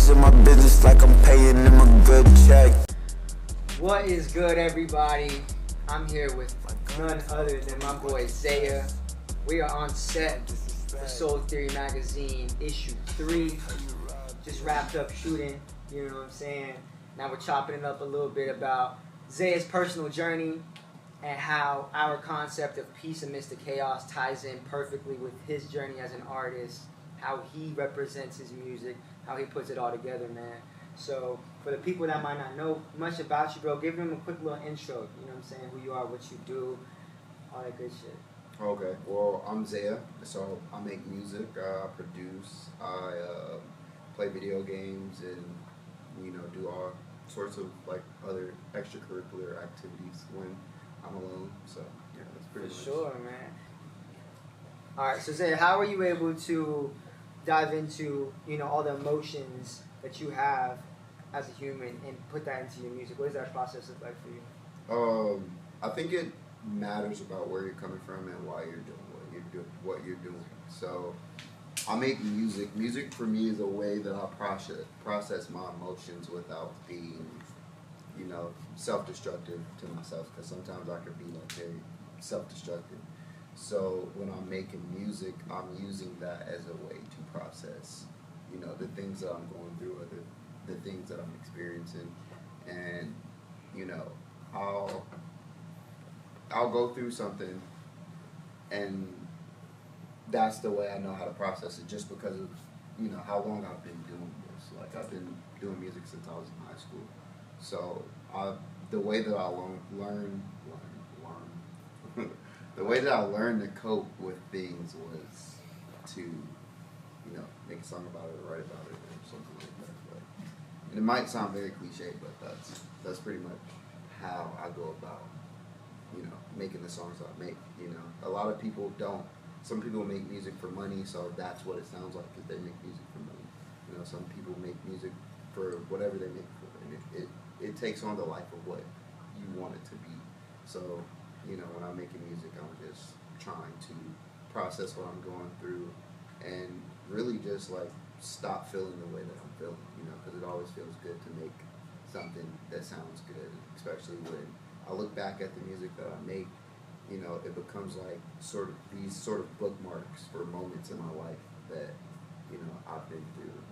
niggas in my business like I'm paying them a good check. What is good, everybody? I'm here with none other than my boy Zaia. We are on set for Soul Theory Magazine, issue 3. Just wrapped up shooting, you know what I'm saying? Now we're chopping it up a little bit about Zaia's personal journey and how our concept of peace amidst the chaos ties in perfectly with his journey as an artist, how he represents his music, how he puts it all together, man. So, for the people that might not know much about you, bro, give them a quick little intro, you know what I'm saying, who you are, what you do, all that good shit. Okay, well, I'm Zaia, so I make music, I produce, I play video games, and, do all sorts of, other extracurricular activities when I'm alone, so, yeah, that's pretty much. For sure, man. Alright, so Zaia, how are you able to dive into, all the emotions that you have as a human and put that into your music? What does that process look like for you? I think it matters about where you're coming from and why you're doing what you're doing. So I make music. Music for me is a way that I process my emotions without being, self-destructive to myself. Because sometimes I could be very self-destructive. So when I'm making music, I'm using that as a way to process, the things that I'm going through or the things that I'm experiencing. And, I'll go through something, and that's the way I know how to process it, just because of, how long I've been doing this. Like, I've been doing music since I was in high school. So the way that I learn the way that I learned to cope with things was to, make a song about it or write about it or something like that. And it might sound very cliche, but that's pretty much how I go about, making the songs I make. A lot of people don't. Some people make music for money, so that's what it sounds like, because they make music for money. Some people make music for whatever they make for, and it takes on the life of what you want it to be. So, when I'm making music, I'm just trying to process what I'm going through and really just, stop feeling the way that I'm feeling, because it always feels good to make something that sounds good, especially when I look back at the music that I make. It becomes these sort of bookmarks for moments in my life that, I've been through,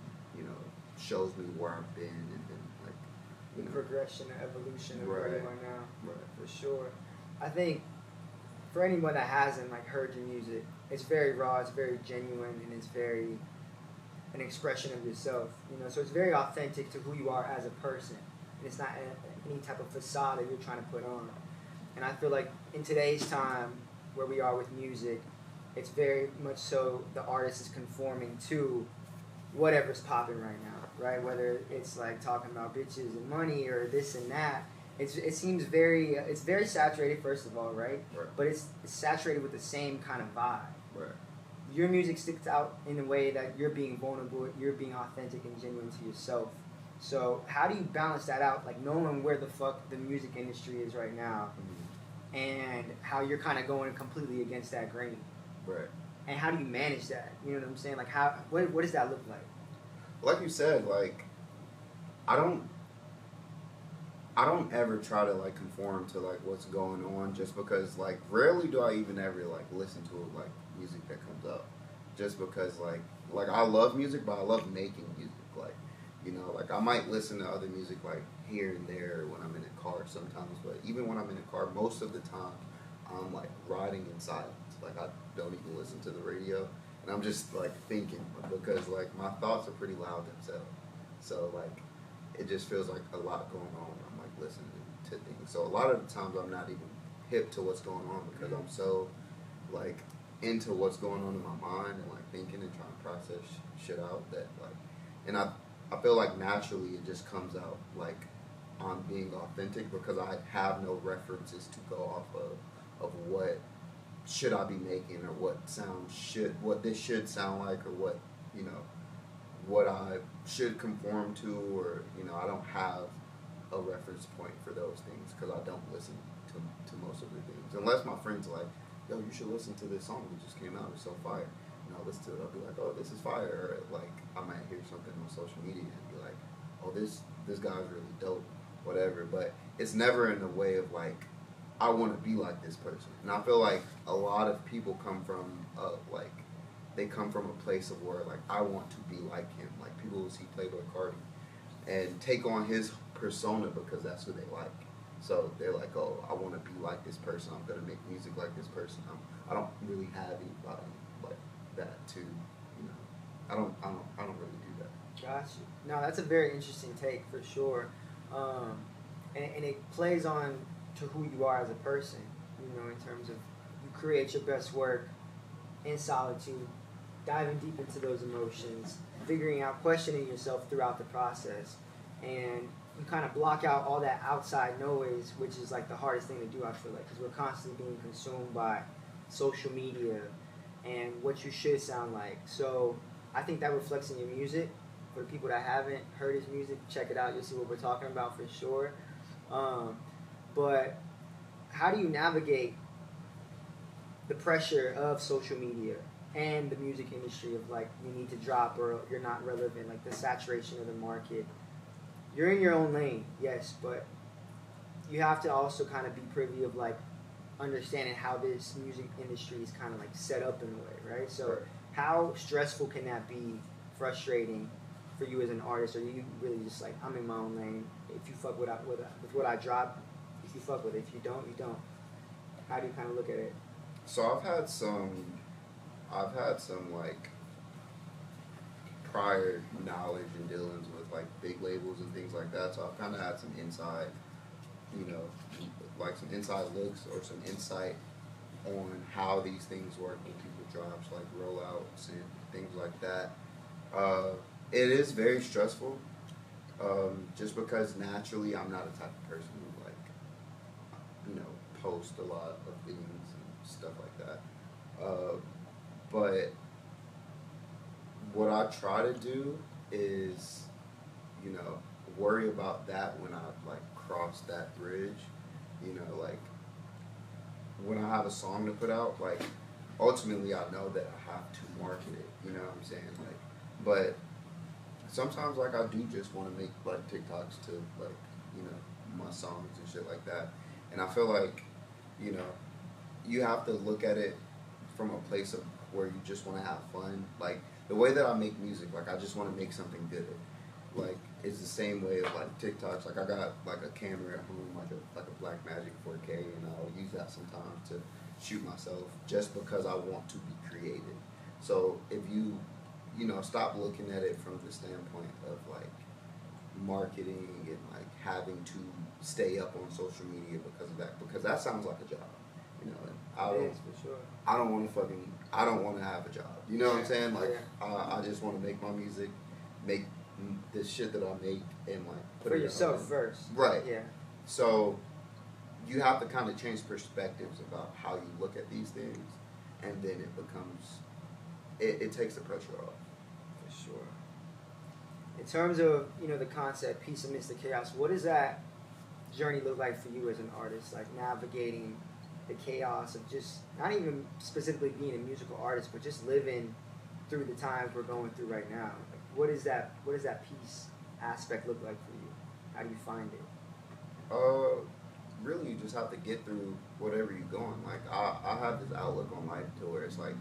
shows me where I've been, and then, The progression, the evolution of where you are now. Right. For sure. I think for anyone that hasn't heard your music, it's very raw, it's very genuine, and it's very an expression of yourself. So it's very authentic to who you are as a person. And it's not any type of facade that you're trying to put on. And I feel like in today's time, where we are with music, it's very much so the artist is conforming to whatever's popping right now, right? Whether it's talking about bitches and money or this and that. It seems it's very saturated, first of all, right? Right. But it's saturated with the same kind of vibe. Right. Your music sticks out in a way that you're being vulnerable, you're being authentic and genuine to yourself. So how do you balance that out, knowing where the fuck the music industry is right now, and how you're kind of going completely against that grain? Right. And how do you manage that? You know what I'm saying? What does that look like? Like you said, I don't ever try to conform to what's going on, just because rarely do I even ever listen to music that comes up, just because I love music, but I love making music. I might listen to other music here and there when I'm in a car sometimes, but even when I'm in a car, most of the time I'm riding in silence. I don't even listen to the radio, and I'm just thinking, because my thoughts are pretty loud themselves. So it just feels like a lot going on when I'm listening to things. So a lot of the times I'm not even hip to what's going on, because I'm so into what's going on in my mind and thinking and trying to process shit out that and I feel naturally it just comes out I'm being authentic, because I have no references to go off of what should I be making, or what this should sound like, or what I should conform to, or I don't have a reference point for those things, because I don't listen to most of the things, unless my friends yo, you should listen to this song that just came out, it's so fire. and I'll listen to it, I'll be like, oh, this is fire. Or like I might hear something on social media and be like, oh, this guy's really dope, whatever. But it's never in the way of like I want to be like this person. And I feel like a lot of people come from like they come from a place of where like I want to be like him. Like people will see Playboy Cardi and take on his persona because that's who they like. So they're like, oh, I want to be like this person. I'm gonna make music like this person. I don't really have anybody like that to, you know. I don't really do that. Gotcha. No, that's a very interesting take for sure, and it plays on to who you are as a person. You know, in terms of you create your best work in solitude, diving deep into those emotions, figuring out, questioning yourself throughout the process, and you kind of block out all that outside noise, which is like the hardest thing to do, I feel like, because we're constantly being consumed by social media and what you should sound like. So I think that reflects in your music. For the people that haven't heard his music, check it out. You'll see what we're talking about for sure. But how do you navigate the pressure of social media and the music industry of like you need to drop or you're not relevant, like the saturation of the market? You're in your own lane, yes, but you have to also kind of be privy of like understanding how this music industry is kind of like set up in a way, right? So how stressful can that be, frustrating for you as an artist, or you really just like, I'm in my own lane. If you fuck with what I drop, if you fuck with it. If you don't, you don't. How do you kind of look at it? So I've had some like prior knowledge and dealings with like big labels and things like that. So I've kind of had some inside, you know, like some inside looks or some insight on how these things work when people drop, like rollouts and things like that. It is very stressful, just because naturally I'm not a type of person who like, you know, post a lot of things and stuff like that. But what I try to do is, you know, worry about that when I like cross that bridge. You know, like when I have a song to put out, like ultimately I know that I have to market it. You know what I'm saying? Like, but sometimes like I do just want to make like TikToks to like, you know, my songs and shit like that. And I feel like, you know, you have to look at it from a place of where you just want to have fun. Like the way that I make music, like I just want to make something good. Like it's the same way of like TikToks. Like I got like a camera at home, like a Blackmagic 4K, and I'll use that sometimes to shoot myself just because I want to be creative. So if you know, stop looking at it from the standpoint of like marketing and like having to stay up on social media because that sounds like a job, you know. And It is, for sure. I don't want to have a job. You know what I'm saying? Like I just want to make my music, make the shit that I make, and like put for it yourself out. first. Right. Yeah. So you have to kind of change perspectives about how you look at these things, and then it becomes it takes the pressure off. For sure. In terms of, you know, the concept peace amidst the chaos, what does that journey look like for you as an artist? Like navigating the chaos of just not even specifically being a musical artist, but just living through the times we're going through right now. Like, what does that peace aspect look like for you? How do you find it? Really, you just have to get through whatever you're going. Like I have this outlook on life to where it's like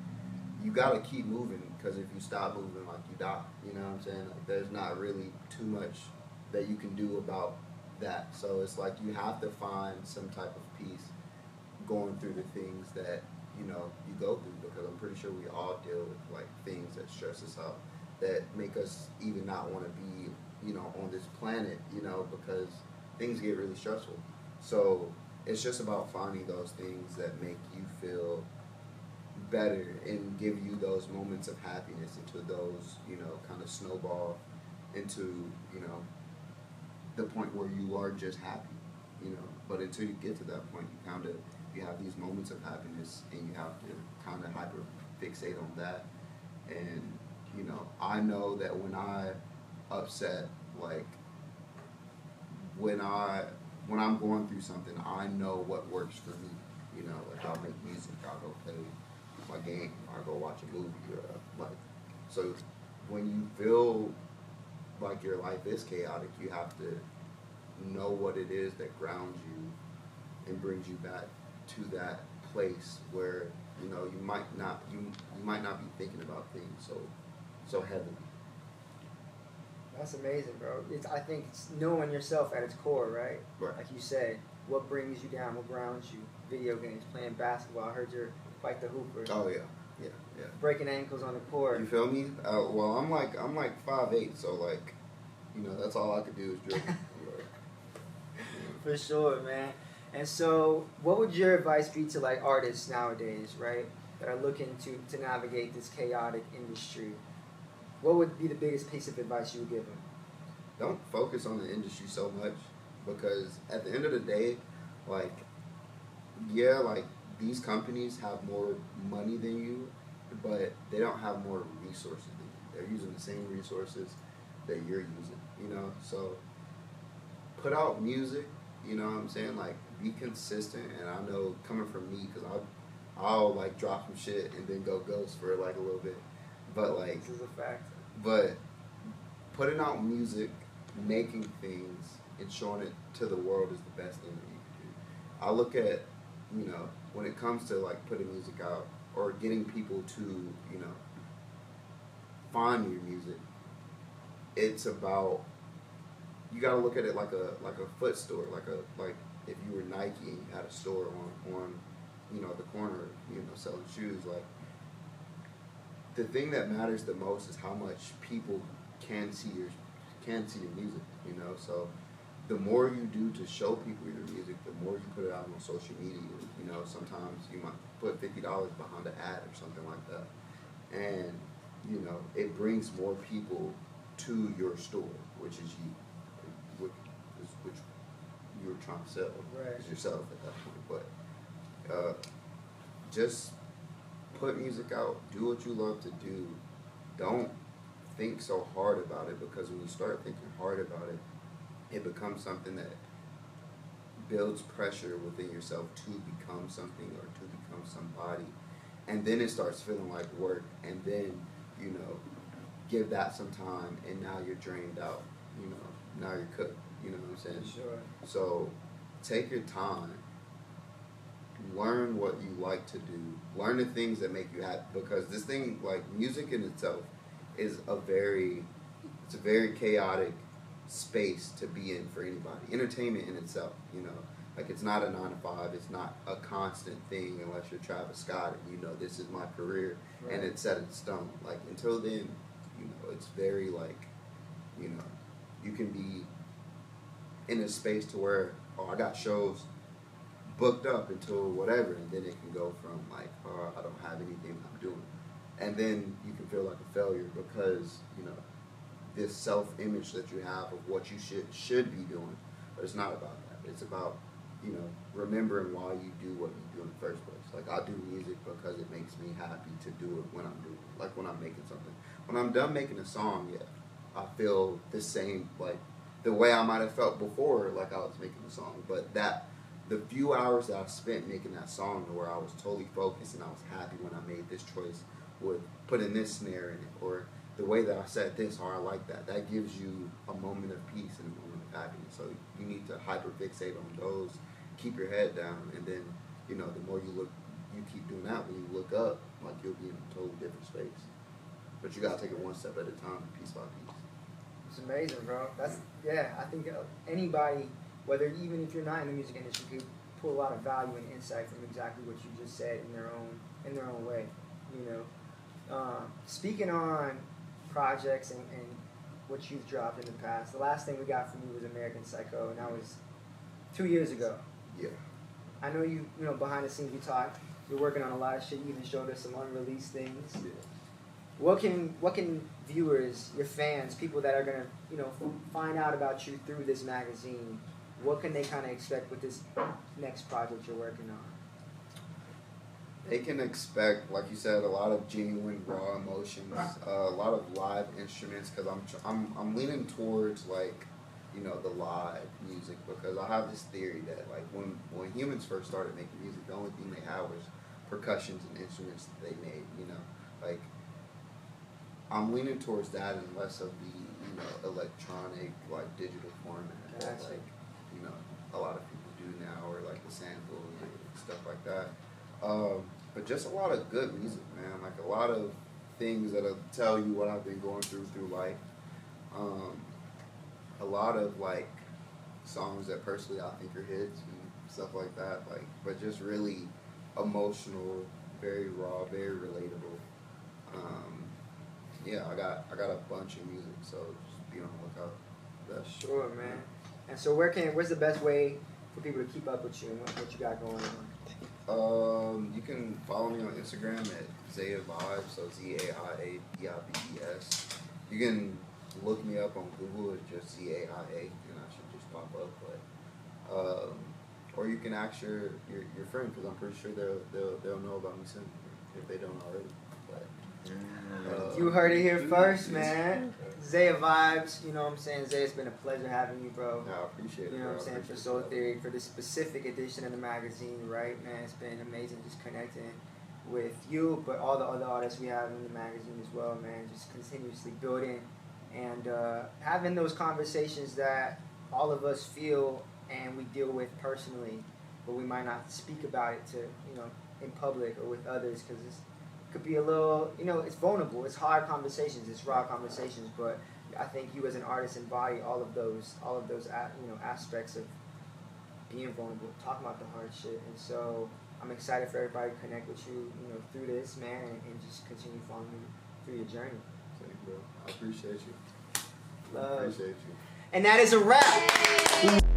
you gotta keep moving because if you stop moving, like you die. You know what I'm saying? Like there's not really too much that you can do about that. So it's like you have to find some type of peace going through the things that, you know, you go through, because I'm pretty sure we all deal with like things that stress us out, that make us even not want to be, you know, on this planet, you know, because things get really stressful. So it's just about finding those things that make you feel better and give you those moments of happiness into those, you know, kind of snowball into, you know, the point where you are just happy, you know. But until you get to that point, you have these moments of happiness and you have to kind of hyper fixate on that. And, you know, I know that when I upset, like when I'm going through something, I know what works for me. You know, like I'll make music, I'll go play my game, or I go watch a movie, or like. So when you feel like your life is chaotic, you have to know what it is that grounds you and brings you back to that place where you might not be thinking about things so heavily. That's amazing, bro. I think it's knowing yourself at its core, right? Right. Like you said, what brings you down, what grounds you. Video games, playing basketball. I heard you're quite the hooper. Oh yeah, yeah, yeah. Breaking ankles on the court. You feel me? Well, I'm like 5'8", so like, that's all I could do is dribble. For sure, man. And so, what would your advice be to like artists nowadays, right, that are looking to navigate this chaotic industry? What would be the biggest piece of advice you would give them? Don't focus on the industry so much, because at the end of the day, like, yeah, like these companies have more money than you, but they don't have more resources than you. They're using the same resources that you're using, So put out music, you know what I'm saying? Like, be consistent. And I know coming from me, because I'll like drop some shit and then go ghost for like a little bit. But like, this is a fact. But putting out music, making things, and showing it to the world is the best thing that you can do. I look at, when it comes to like putting music out or getting people to, find your music, it's about, you gotta look at it like a foot store, like if you were Nike and you had a store on the corner, selling shoes. Like, the thing that matters the most is how much people can see your music, So the more you do to show people your music, the more you put it out on social media. Sometimes you might put $50 behind an ad or something like that, and it brings more people to your store, which is you, which you were trying to sell. Right. It's yourself at that point. But just put music out, do what you love to do. Don't think so hard about it, because when you start thinking hard about it, it becomes something that builds pressure within yourself to become something or to become somebody. And then it starts feeling like work, and then, give that some time, and now you're drained out, now you're cooked, you know what I'm saying? Sure. So take your time, learn what you like to do, learn the things that make you happy, because this thing, like music in itself, is a very chaotic space to be in for anybody. Entertainment in itself, like, it's not a 9 to 5, it's not a constant thing unless you're Travis Scott and this is my career, right, and it's set in stone. Like, until then, it's very like, you can be in a space to where, I got shows booked up until whatever, and then it can go from like, I don't have anything I'm doing, and then you can feel like a failure because this self-image that you have of what you should be doing. But it's not about that. It's about remembering why you do what you do in the first place. Like, I do music because it makes me happy to do it when I'm doing it. Like, when I'm making something. When I'm done making a song, yeah, I feel the same, like the way I might have felt before, like I was making the song. But the few hours that I spent making that song, where I was totally focused and I was happy when I made this choice with putting this snare in it, or the way that I said this, or I like that, that gives you a moment of peace and a moment of happiness. So you need to hyperfixate on those, keep your head down, and then, the more you keep doing that, when you look up, like, you'll be in a totally different space. But you gotta take it one step at a time, piece by piece. It's amazing, bro. I think anybody, whether even if you're not in the music industry, could pull a lot of value and insight from exactly what you just said in their own way. Speaking on projects and what you've dropped in the past, the last thing we got from you was American Psycho, and that was 2 years ago. Yeah. I know you behind the scenes we talked. You're working on a lot of shit. You even showed us some unreleased things. Yeah. What can viewers, your fans, people that are gonna find out about you through this magazine, what can they kind of expect with this next project you're working on? They can expect, like you said, a lot of genuine raw emotions, a lot of live instruments, because I'm leaning towards like the live music, because I have this theory that like when humans first started making music, the only thing they had percussions and instruments that they made. You know, like I'm leaning towards that and less of the electronic like digital format that Gotcha. like a lot of people do now, or like the samples and stuff like that. But just a lot of good music, man. Like a lot of things that'll tell you what I've been going through life. A lot of like songs that personally I think are hits and stuff like that. Like, but just really emotional, very raw, very relatable. Yeah, I got a bunch of music, so just be on the lookout. That's Sure, man. And so where's the best way for people to keep up with you and what you got going on? You can follow me on Instagram at Zaia Vibes, so ZAIAVIBES. You can look me up on Google, it's just ZAIA, and I should just pop up. But or you can ask your friend, because I'm pretty sure they'll know about me soon if they don't already. But You heard it here first, man. Zaia Vibes, you know what I'm saying? Zaya, it's been a pleasure having you, bro. I appreciate it. You know what I'm bro. saying? For Soul Theory, for this specific edition of the magazine, right, man? It's been amazing just connecting with you, but all the other artists we have in the magazine as well, man. Just continuously building and having those conversations that all of us feel and we deal with personally, but we might not speak about it to, in public or with others, because it could be a little, it's vulnerable. It's hard conversations. It's raw conversations. But I think you as an artist embody all of those aspects of being vulnerable, talking about the hard shit. And so I'm excited for everybody to connect with you, through this, man, and just continue following you through your journey. Thank you, bro. I appreciate you. Love. I appreciate you. And that is a wrap.